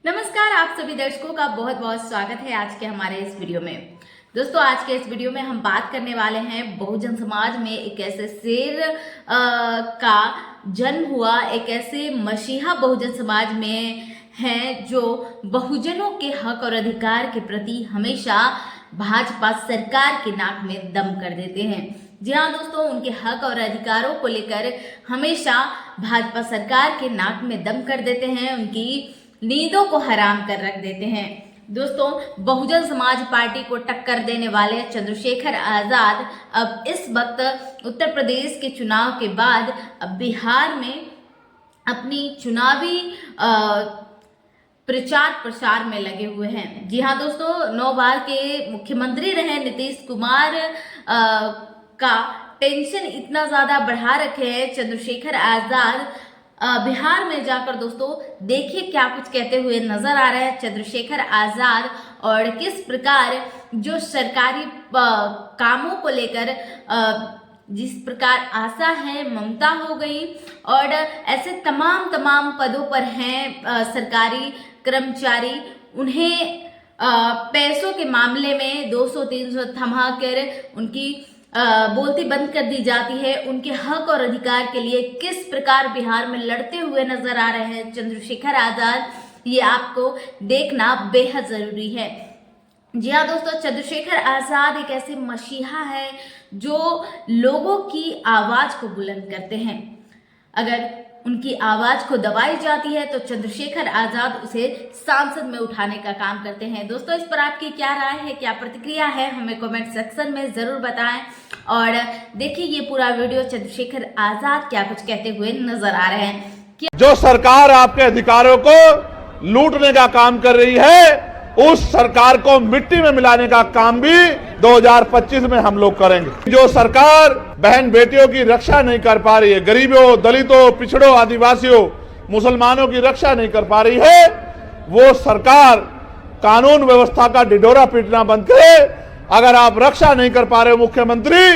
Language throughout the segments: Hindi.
नमस्कार, आप सभी दर्शकों का बहुत बहुत स्वागत है आज के हमारे इस वीडियो में। दोस्तों, आज के इस वीडियो में हम बात करने वाले हैं बहुजन समाज में एक ऐसे शेर का जन्म हुआ, एक ऐसे मसीहा बहुजन समाज में हैं जो बहुजनों के हक और अधिकार के प्रति हमेशा भाजपा सरकार के नाक में दम कर देते हैं। जी हाँ दोस्तों, उनके हक और अधिकारों को लेकर हमेशा भाजपा सरकार के नाक में दम कर देते हैं, उनकी नींदों को हराम कर रख देते हैं। दोस्तों, बहुजन समाज पार्टी को टक्कर देने वाले चंद्रशेखर आजाद अब इस वक्त उत्तर प्रदेश के चुनाव के बाद अब बिहार में अपनी चुनावी प्रचार प्रसार में लगे हुए हैं। जी हाँ दोस्तों, 9 बार के मुख्यमंत्री रहे नीतीश कुमार का टेंशन इतना ज्यादा बढ़ा रखे हैं चंद्रशेखर आजाद बिहार में जाकर दोस्तों देखिए क्या कुछ कहते हुए नजर आ रहे हैं चंद्रशेखर आजाद, और किस प्रकार जो सरकारी कामों को लेकर जिस प्रकार आशा है ममता हो गई और ऐसे तमाम पदों पर हैं सरकारी कर्मचारी, उन्हें पैसों के मामले में 200-300 थमा कर उनकी बोलती बंद कर दी जाती है। उनके हक और अधिकार के लिए किस प्रकार बिहार में लड़ते हुए नजर आ रहे हैं चंद्रशेखर आजाद, ये आपको देखना बेहद जरूरी है। जी हाँ दोस्तों, चंद्रशेखर आजाद एक ऐसे मसीहा है जो लोगों की आवाज को बुलंद करते हैं। अगर उनकी आवाज को दबाई जाती है तो चंद्रशेखर आजाद उसे सांसद में उठाने का काम करते हैं। दोस्तों, इस पर आपकी क्या राय है, क्या प्रतिक्रिया है, हमें कमेंट सेक्शन में जरूर बताएं। और देखिए ये पूरा वीडियो, चंद्रशेखर आजाद क्या कुछ कहते हुए नजर आ रहे हैं। जो सरकार आपके अधिकारों को लूटने का काम कर रही है, उस सरकार को मिट्टी में मिलाने का काम भी 2025 में हम लोग करेंगे। जो सरकार बहन बेटियों की रक्षा नहीं कर पा रही है, गरीबों, दलितों, पिछड़ों, आदिवासियों, मुसलमानों की रक्षा नहीं कर पा रही है, वो सरकार कानून व्यवस्था का ढिढोरा पीटना बंद करे। अगर आप रक्षा नहीं कर पा रहे हो मुख्यमंत्री,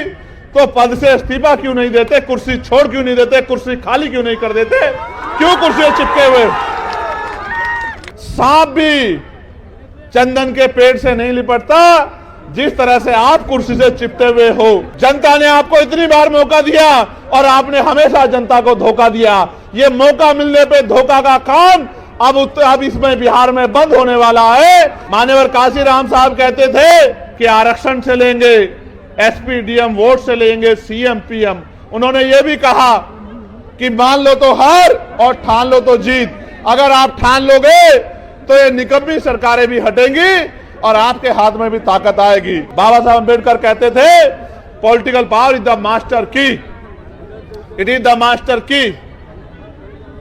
तो पद से इस्तीफा क्यों नहीं देते, कुर्सी छोड़ क्यों नहीं देते, कुर्सी खाली क्यों नहीं कर देते, क्यों कुर्सी चिपके हुए? सांप भी चंदन के पेड़ से नहीं लिपटता, जिस तरह से आप कुर्सी से चिपटे हुए हो। जनता ने आपको इतनी बार मौका दिया और आपने हमेशा जनता को धोखा दिया। ये मौका मिलने पे धोखा का काम अब इसमें बिहार में बंद होने वाला है। मान्यवर काशीराम साहब कहते थे कि आरक्षण से लेंगे, एसपी डीएम वोट से लेंगे, सीएम पीएम। उन्होंने ये भी कहा कि मान लो तो हार और ठान लो तो जीत। अगर आप ठान लोगे तो ये निकम्मी सरकारें भी हटेंगी और आपके हाथ में भी ताकत आएगी। बाबा साहब अम्बेडकर कहते थे, political power is the master की, इट इज द मास्टर की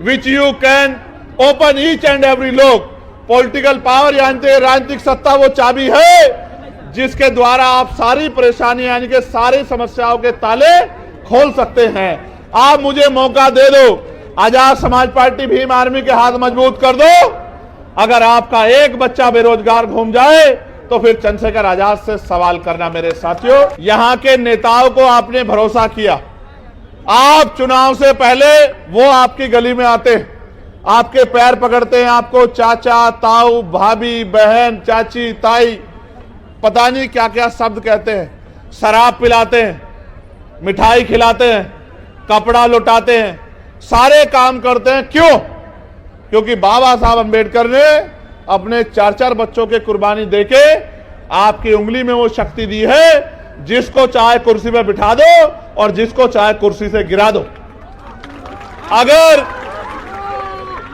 which you can open each and every lock. Political power यानी राजनीतिक सत्ता वो चाबी है जिसके द्वारा आप सारी परेशानी यानी कि सारी समस्याओं के ताले खोल सकते हैं। आप मुझे मौका दे दो, आजाद समाज पार्टी भीम आर्मी के हाथ मजबूत कर दो। अगर आपका एक बच्चा बेरोजगार घूम जाए तो फिर चंद्रशेखर आजाद से सवाल करना मेरे साथियों। यहां के नेताओं को आपने भरोसा किया, आप चुनाव से पहले वो आपकी गली में आते हैं, आपके पैर पकड़ते हैं, आपको चाचा, ताऊ, भाभी, बहन, चाची, ताई, पता नहीं क्या क्या शब्द कहते हैं, शराब पिलाते हैं, मिठाई खिलाते हैं, कपड़ा लुटाते हैं, सारे काम करते हैं। क्यों? क्योंकि बाबा साहब अम्बेडकर ने अपने 4-4 बच्चों के कुर्बानी देके आपकी उंगली में वो शक्ति दी है, जिसको चाहे कुर्सी पे बिठा दो और जिसको चाहे कुर्सी से गिरा दो।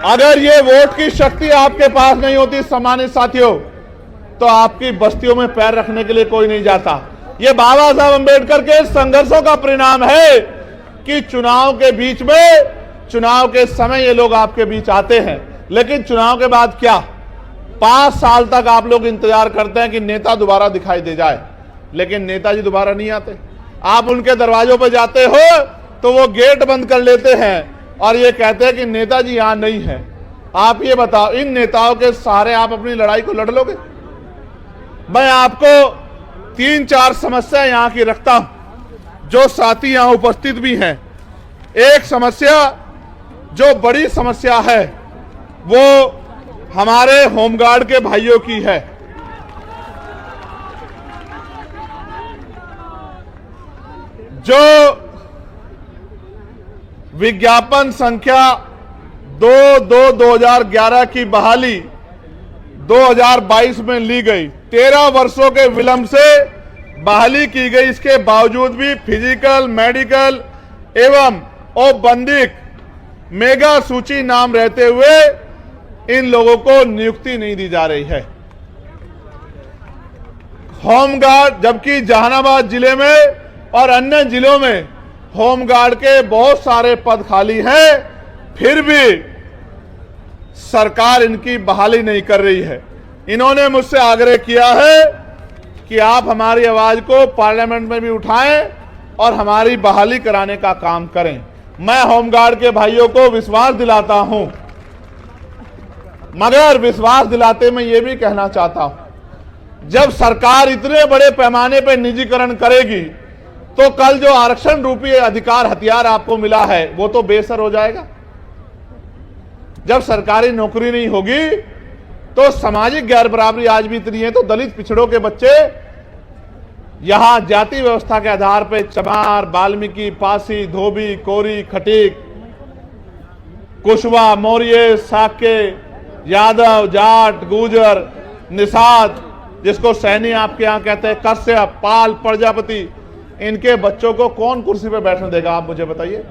अगर ये वोट की शक्ति आपके पास नहीं होती सम्मानित साथियों, तो आपकी बस्तियों में पैर रखने के लिए कोई नहीं जाता। ये बाबा साहब अम्बेडकर के संघर्षों का परिणाम है कि चुनाव के बीच में, चुनाव के समय ये लोग आपके बीच आते हैं, लेकिन चुनाव के बाद क्या, 5 साल तक आप लोग इंतजार करते हैं कि नेता दोबारा दिखाई दे जाए, लेकिन नेताजी दोबारा नहीं आते। आप उनके दरवाजों पर जाते हो तो वो गेट बंद कर लेते हैं और ये कहते हैं कि नेताजी यहां नहीं है। आप ये बताओ, इन नेताओं के सहारे आप अपनी लड़ाई को लड़ लोगे? मैं आपको 3-4 समस्या यहां की रखता हूं, जो साथी यहां उपस्थित भी हैं। एक समस्या जो बड़ी समस्या है वो हमारे होमगार्ड के भाइयों की है। जो विज्ञापन संख्या 2/2/2011 की बहाली 2022 में ली गई, 13 वर्षों के विलंब से बहाली की गई, इसके बावजूद भी फिजिकल, मेडिकल एवं औपबंधिक मेगा सूची नाम रहते हुए इन लोगों को नियुक्ति नहीं दी जा रही है। होमगार्ड, जबकि जहानाबाद जिले में और अन्य जिलों में होमगार्ड के बहुत सारे पद खाली हैं, फिर भी सरकार इनकी बहाली नहीं कर रही है। इन्होंने मुझसे आग्रह किया है कि आप हमारी आवाज को पार्लियामेंट में भी उठाएं और हमारी बहाली कराने का काम करें। मैं होमगार्ड के भाइयों को विश्वास दिलाता हूं, मगर विश्वास दिलाते मैं ये भी कहना चाहता हूं, जब सरकार इतने बड़े पैमाने पर निजीकरण करेगी तो कल जो आरक्षण रूपी अधिकार हथियार आपको मिला है वो तो बेसर हो जाएगा। जब सरकारी नौकरी नहीं होगी तो सामाजिक गैर बराबरी आज भी इतनी है, तो दलित पिछड़ों के बच्चे यहां जाति व्यवस्था के आधार पर चमार, वाल्मीकि, पासी, धोबी, कोरी, खटीक, कुशवा, मौर्य, साके, यादव, जाट, गुर्जर, निषाद, जिसको सैनी आपके यहां कहते हैं, कश्यप, पाल, प्रजापति, इनके बच्चों को कौन कुर्सी पर बैठने देगा? आप मुझे बताइए।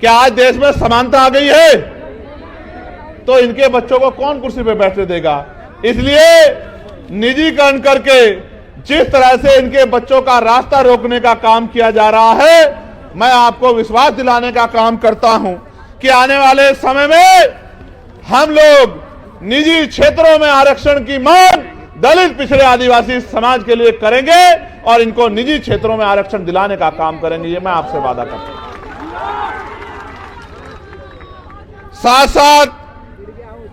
क्या आज देश में समानता आ गई है? तो इनके बच्चों को कौन कुर्सी पर बैठने देगा? इसलिए निजीकरण करके जिस तरह से इनके बच्चों का रास्ता रोकने का काम किया जा रहा है, मैं आपको विश्वास दिलाने का काम करता हूं कि आने वाले समय में हम लोग निजी क्षेत्रों में आरक्षण की मांग दलित, पिछड़े, आदिवासी समाज के लिए करेंगे और इनको निजी क्षेत्रों में आरक्षण दिलाने का काम करेंगे। ये मैं आपसे वादा करता हूं। साथ साथ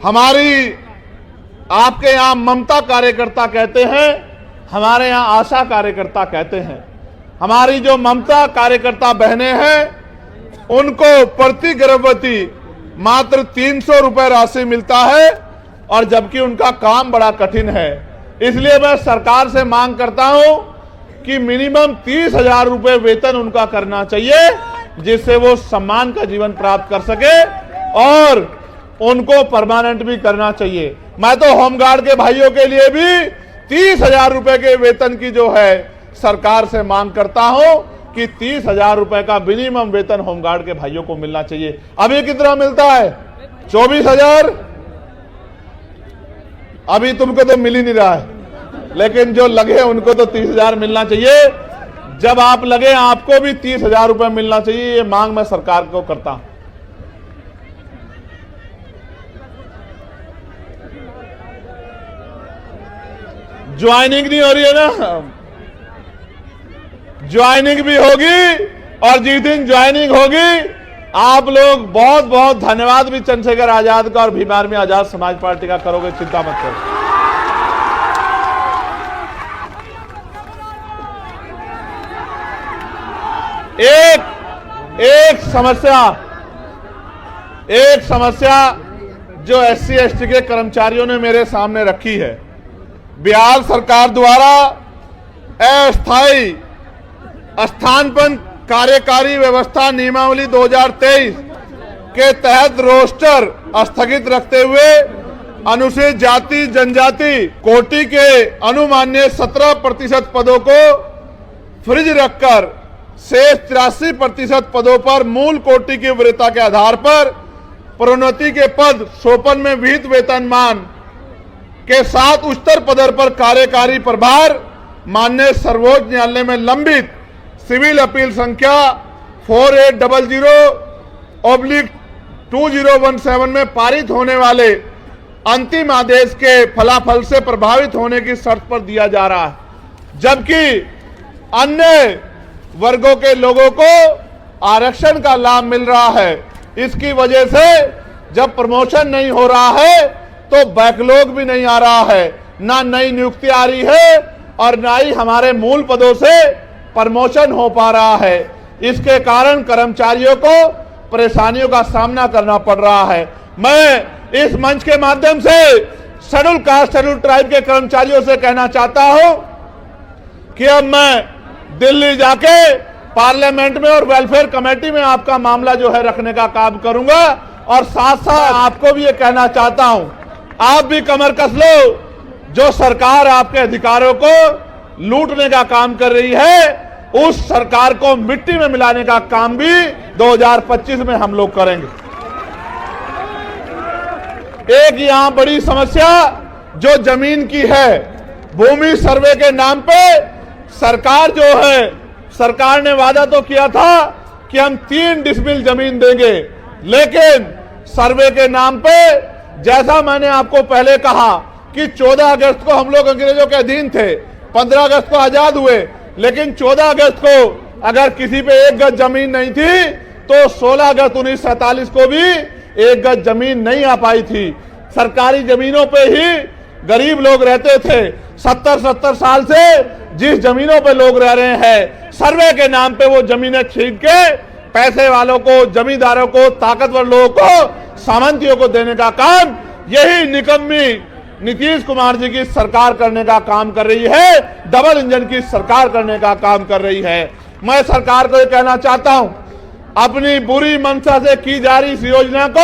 हमारी, आपके यहां ममता कार्यकर्ता कहते हैं, हमारे यहां आशा कार्यकर्ता कहते हैं। हमारी जो ममता कार्यकर्ता बहनें हैं उनको प्रति गर्भवती मात्र 300 रुपए राशि मिलता है, और जबकि उनका काम बड़ा कठिन है। इसलिए मैं सरकार से मांग करता हूं कि मिनिमम 30,000 रुपए वेतन उनका करना चाहिए, जिससे वो सम्मान का जीवन प्राप्त कर सके, और उनको परमानेंट भी करना चाहिए। मैं तो होमगार्ड के भाइयों के लिए भी 30,000 रुपए के वेतन की जो है सरकार से मांग करता हूं कि 30,000 रुपए का मिनिमम वेतन होमगार्ड के भाइयों को मिलना चाहिए। अभी कितना मिलता है? 24,000। अभी तुमको तो मिल ही नहीं रहा है, लेकिन जो लगे उनको तो 30,000 मिलना चाहिए। जब आप लगे आपको भी 30,000 रुपए मिलना चाहिए। ये मांग मैं सरकार को करता हूं। ज्वाइनिंग नहीं हो रही है ना, ज्वाइनिंग भी होगी, और जिस दिन ज्वाइनिंग होगी आप लोग बहुत बहुत धन्यवाद भी चंद्रशेखर आजाद का और भीम आर्मी आजाद समाज पार्टी का करोगे, चिंता मत करो। एक समस्या जो SC ST के कर्मचारियों ने मेरे सामने रखी है, बिहार सरकार द्वारा अस्थायी स्थानापन्न कार्यकारी व्यवस्था नियमावली 2023 के तहत रोस्टर स्थगित रखते हुए अनुसूचित जाति जनजाति कोटि के अनुमान्य 17% पदों को फ्रिज रखकर शेष 83% पदों पर मूल कोटि की वरीयता के आधार पर प्रोन्नति के पद 56 में विहित वेतनमान के साथ उच्चतर पद पर कार्यकारी प्रभार माननीय सर्वोच्च न्यायालय में लंबित सिविल अपील संख्या 4800/2017 में पारित होने वाले अंतिम आदेश के फलाफल से प्रभावित होने की शर्त पर दिया जा रहा है, जबकि अन्य वर्गों के लोगों को आरक्षण का लाभ मिल रहा है। इसकी वजह से जब प्रमोशन नहीं हो रहा है तो बैकलॉग भी नहीं आ रहा है, ना नई नियुक्ति आ रही है और ना ही हमारे मूल पदों से प्रमोशन हो पा रहा है। इसके कारण कर्मचारियों को परेशानियों का सामना करना पड़ रहा है। मैं इस मंच के माध्यम से शेड्यूल कास्ट शेड्यूल ट्राइब के कर्मचारियों से कहना चाहता हूं कि अब मैं दिल्ली जाके पार्लियामेंट में और वेलफेयर कमेटी में आपका मामला जो है रखने का काम करूंगा। और साथ साथ आपको भी ये कहना चाहता हूं, आप भी कमर कस लो। जो सरकार आपके अधिकारों को लूटने का काम कर रही है, उस सरकार को मिट्टी में मिलाने का काम भी 2025 में हम लोग करेंगे। एक यहां बड़ी समस्या जो जमीन की है, भूमि सर्वे के नाम पे सरकार जो है, सरकार ने वादा तो किया था कि हम 3 डिसमिल जमीन देंगे, लेकिन सर्वे के नाम पे, जैसा मैंने आपको पहले कहा कि 14 अगस्त को हम लोग अंग्रेजों के अधीन थे, 15 अगस्त को आजाद हुए, लेकिन 14 अगस्त को अगर किसी पे 1 गज जमीन नहीं थी तो 16 अगस्त 1947 को भी 1 गज जमीन नहीं आ पाई थी। सरकारी जमीनों पे ही गरीब लोग रहते थे। 70 साल से जिस जमीनों पे लोग रह रहे हैं, सर्वे के नाम पे वो जमीनें छीन के पैसे वालों को, जमींदारों को, ताकतवर लोगों को, सामंतियों को देने का काम यही निकम्मी नीतीश कुमार जी की सरकार करने का काम कर रही है। डबल इंजन की सरकार करने का काम कर रही है। मैं सरकार को ये कहना चाहता हूं, अपनी बुरी मंशा से की जा रही इस योजना को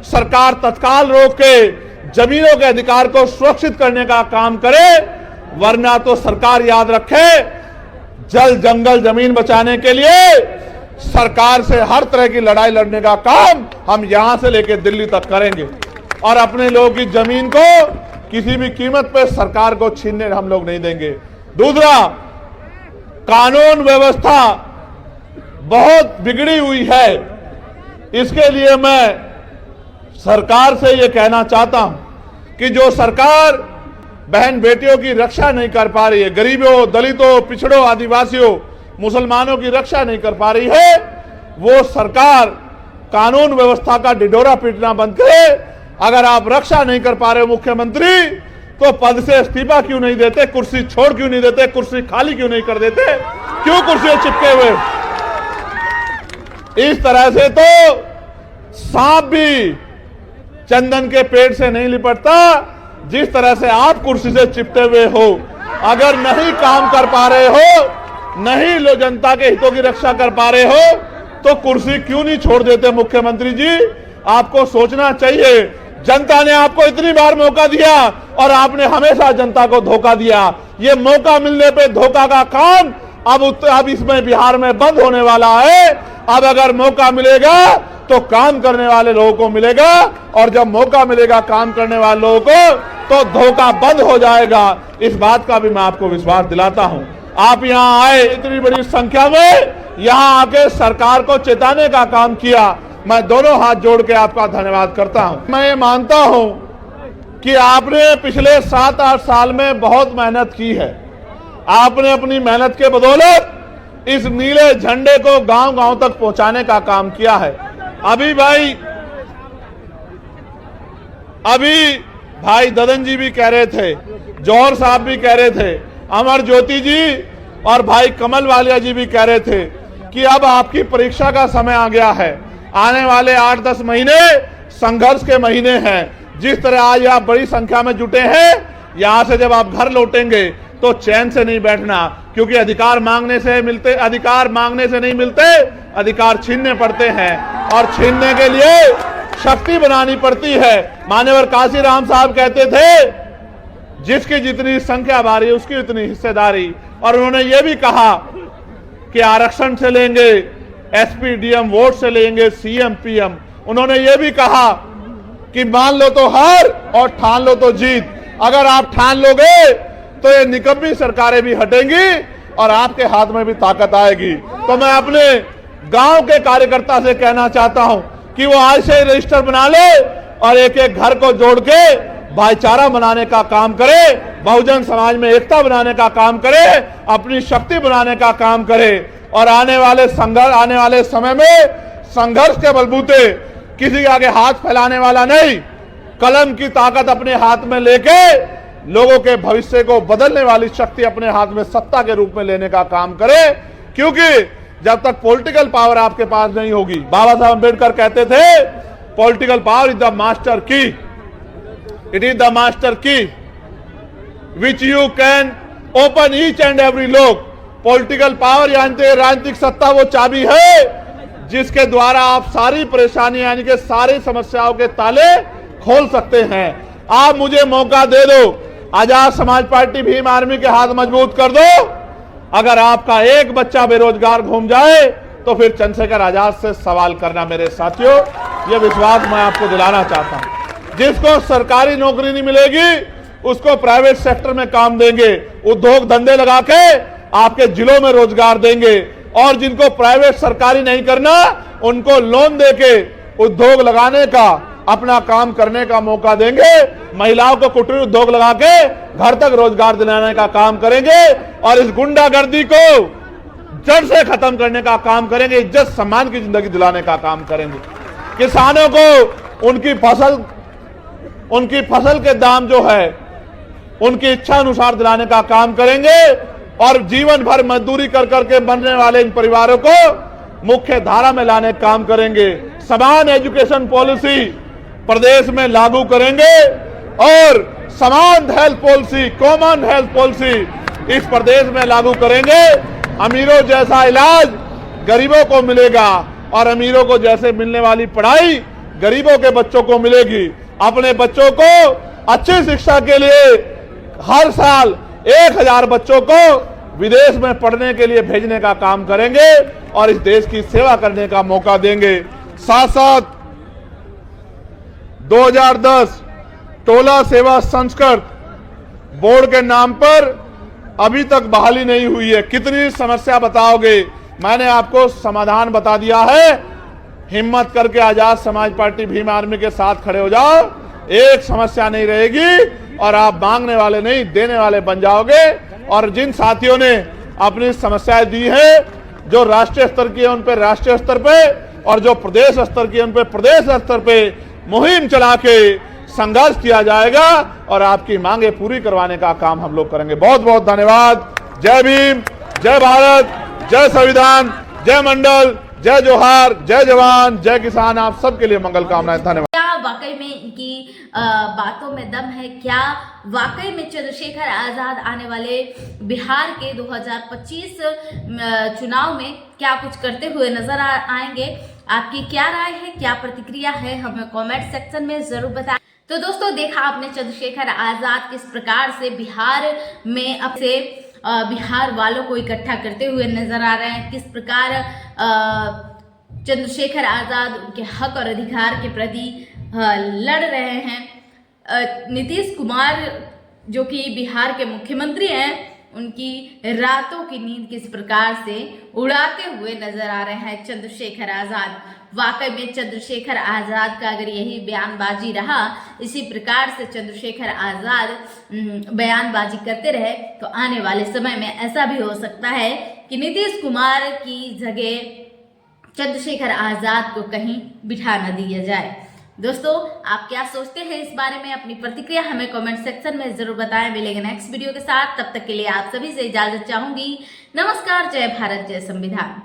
सरकार तत्काल रोक के जमीनों के अधिकार को सुरक्षित करने का काम करे, वरना तो सरकार याद रखे, जल जंगल जमीन बचाने के लिए सरकार से हर तरह की लड़ाई लड़ने का काम हम यहां से लेकर दिल्ली तक करेंगे और अपने लोगों की जमीन को किसी भी कीमत पे सरकार को छीनने हम लोग नहीं देंगे। दूसरा, कानून व्यवस्था बहुत बिगड़ी हुई है। इसके लिए मैं सरकार से ये कहना चाहता हूं कि जो सरकार बहन बेटियों की रक्षा नहीं कर पा रही है, गरीबों, दलितों, पिछड़ों, आदिवासियों, मुसलमानों की रक्षा नहीं कर पा रही है, वो सरकार कानून व्यवस्था का ढिढोरा पीटना बंद करे। अगर आप रक्षा नहीं कर पा रहे हो मुख्यमंत्री, तो पद से इस्तीफा क्यों नहीं देते, कुर्सी छोड़ क्यों नहीं देते, कुर्सी खाली क्यों नहीं कर देते, क्यों कुर्सी चिपके हुए? इस तरह से तो सांप भी चंदन के पेड़ से नहीं लिपटता, जिस तरह से आप कुर्सी से चिपटे हुए हो। अगर नहीं काम कर पा रहे हो, नहीं लो जनता के हितों की रक्षा कर पा रहे हो, तो कुर्सी क्यों नहीं छोड़ देते मुख्यमंत्री जी? आपको सोचना चाहिए। जनता ने आपको इतनी बार मौका दिया और आपने हमेशा जनता को धोखा दिया। ये मौका मिलने पे धोखा का काम अब इसमें बिहार में बंद होने वाला है। अब अगर मौका मिलेगा तो काम करने वाले लोगों को मिलेगा, और जब मौका मिलेगा काम करने वाले लोगों को, तो धोखा बंद हो जाएगा। इस बात का भी मैं आपको विश्वास दिलाता हूं। आप यहां आए इतनी बड़ी संख्या में, यहां आके सरकार को चेताने का काम किया, मैं दोनों हाथ जोड़ के आपका धन्यवाद करता हूं। मैं ये मानता हूं कि आपने पिछले 7-8 साल में बहुत मेहनत की है। आपने अपनी मेहनत के बदौलत इस नीले झंडे को गांव-गांव तक पहुंचाने का काम किया है। अभी भाई ददन जी भी कह रहे थे, जौहर साहब भी कह रहे थे, अमर ज्योति जी और भाई कमल वालिया जी भी कह रहे थे कि अब आपकी परीक्षा का समय आ गया है। आने वाले 8-10 महीने संघर्ष के महीने हैं। जिस तरह आज आप बड़ी संख्या में जुटे हैं, यहां से जब आप घर लौटेंगे तो चैन से नहीं बैठना, क्योंकि अधिकार मांगने से नहीं मिलते, अधिकार छीनने पड़ते हैं, और छीनने के लिए शक्ति बनानी पड़ती है। मान्यवर काशीराम साहब कहते थे, जिसकी जितनी संख्या भारी उसकी उतनी हिस्सेदारी। और उन्होंने ये भी कहा कि आरक्षण से लेंगे, एसपी डीएम वोट से लेंगे, सीएम पीएम। उन्होंने ये भी कहा कि मान लो तो हार और ठान लो तो जीत। अगर आप ठान लोगे तो ये निकम्मी सरकारें भी हटेंगी और आपके हाथ में भी ताकत आएगी। तो मैं अपने गांव के कार्यकर्ता से कहना चाहता हूं कि वो आज से रजिस्टर बना ले और एक एक घर को जोड़ के भाईचारा बनाने का काम करे, बहुजन समाज में एकता बनाने का काम करे, अपनी शक्ति बनाने का काम करे, और आने वाले समय में संघर्ष के बलबूते किसी के आगे हाथ फैलाने वाला नहीं, कलम की ताकत अपने हाथ में लेके लोगों के भविष्य को बदलने वाली शक्ति अपने हाथ में सत्ता के रूप में लेने का काम करे। क्योंकि जब तक पॉलिटिकल पावर आपके पास नहीं होगी, बाबा साहब अम्बेडकर कहते थे Political power is the master key. It is the master key which you can open each and every lock. Political power यानी राजनीतिक सत्ता वो चाबी है जिसके द्वारा आप सारी परेशानी यानी कि सारी समस्याओं के ताले खोल सकते हैं। आप मुझे मौका दे दो, आजाद समाज पार्टी भीम आर्मी के हाथ मजबूत कर दो। अगर आपका एक बच्चा बेरोजगार घूम जाए तो फिर चंद्रशेखर आजाद से सवाल करना मेरे साथियों, यह विश्वास मैं आपको दिलाना चाहता हूं। जिसको सरकारी नौकरी नहीं मिलेगी उसको प्राइवेट सेक्टर में काम देंगे, उद्योग धंधे लगा के आपके जिलों में रोजगार देंगे, और जिनको प्राइवेट सरकारी नहीं करना उनको लोन देके उद्योग लगाने का अपना काम करने का मौका देंगे। महिलाओं को कुटीर उद्योग लगा के घर तक रोजगार दिलाने का काम करेंगे और इस गुंडागर्दी को जड़ से खत्म करने का काम करेंगे, इज्जत सम्मान की जिंदगी दिलाने का काम करेंगे। किसानों को उनकी फसल के दाम जो है उनकी इच्छा अनुसार दिलाने का काम करेंगे और जीवन भर मजदूरी कर करके बनने वाले इन परिवारों को मुख्य धारा में लाने का काम करेंगे। समान एजुकेशन पॉलिसी प्रदेश में लागू करेंगे और समान health policy, common health policy इस प्रदेश में लागू करेंगे। अमीरों जैसा इलाज गरीबों को मिलेगा और अमीरों को जैसे मिलने वाली पढ़ाई गरीबों के बच्चों को मिलेगी। अपने बच्चों को अच्छी शिक्षा के लिए हर साल 1000 बच्चों को विदेश में पढ़ने के लिए भेजने का काम करेंगे और इस देश की सेवा करने का मौका देंगे। साथ साथ 2010 टोला सेवा संस्कृत बोर्ड के नाम पर अभी तक बहाली नहीं हुई है। कितनी समस्या बताओगे? मैंने आपको समाधान बता दिया है। हिम्मत करके आजाद समाज पार्टी भीम आर्मी के साथ खड़े हो जाओ, एक समस्या नहीं रहेगी और आप मांगने वाले नहीं देने वाले बन जाओगे। और जिन साथियों ने अपनी समस्याएं दी है, जो राष्ट्रीय स्तर की है उन पर राष्ट्रीय स्तर पे और जो प्रदेश स्तर की है उन पर प्रदेश स्तर पे मुहिम चला के संघर्ष किया जाएगा और आपकी मांगे पूरी करवाने का काम हम लोग करेंगे। बहुत बहुत धन्यवाद। जय भीम, जय भारत, जय संविधान, जय मंडल, जय जोहार, जय जवान, जय किसान। आप सबके लिए मंगल कामनाएं। धन्यवाद। क्या वाकई में इनकी बातों में दम है? क्या वाकई में चंद्रशेखर आजाद आने वाले बिहार के 2025 चुनाव में क्या कुछ करते हुए नजर आएंगे? आपकी क्या राय है, क्या प्रतिक्रिया है, हमें कमेंट सेक्शन में जरूर बताएं। तो दोस्तों, देखा आपने चंद्रशेखर आजाद किस प्रकार से बिहार में अब से बिहार वालों को इकट्ठा करते हुए नजर आ रहे हैं, किस प्रकार चंद्रशेखर आजाद उनके हक और अधिकार के प्रति लड़ रहे हैं। नीतीश कुमार जो कि बिहार के मुख्यमंत्री हैं, उनकी रातों की नींद किस प्रकार से उड़ाते हुए नजर आ रहे हैं चंद्रशेखर आजाद। वाकई में चंद्रशेखर आजाद का अगर यही बयानबाजी रहा, इसी प्रकार से चंद्रशेखर आजाद बयानबाजी करते रहे तो आने वाले समय में ऐसा भी हो सकता है कि नीतीश कुमार की जगह चंद्रशेखर आजाद को कहीं बिठा न दिया जाए। दोस्तों, आप क्या सोचते हैं इस बारे में? अपनी प्रतिक्रिया हमें कमेंट सेक्शन में जरूर बताएं। मिलेंगे नेक्स्ट वीडियो के साथ, तब तक के लिए आप सभी से इजाजत चाहूंगी। नमस्कार, जय भारत, जय संविधान।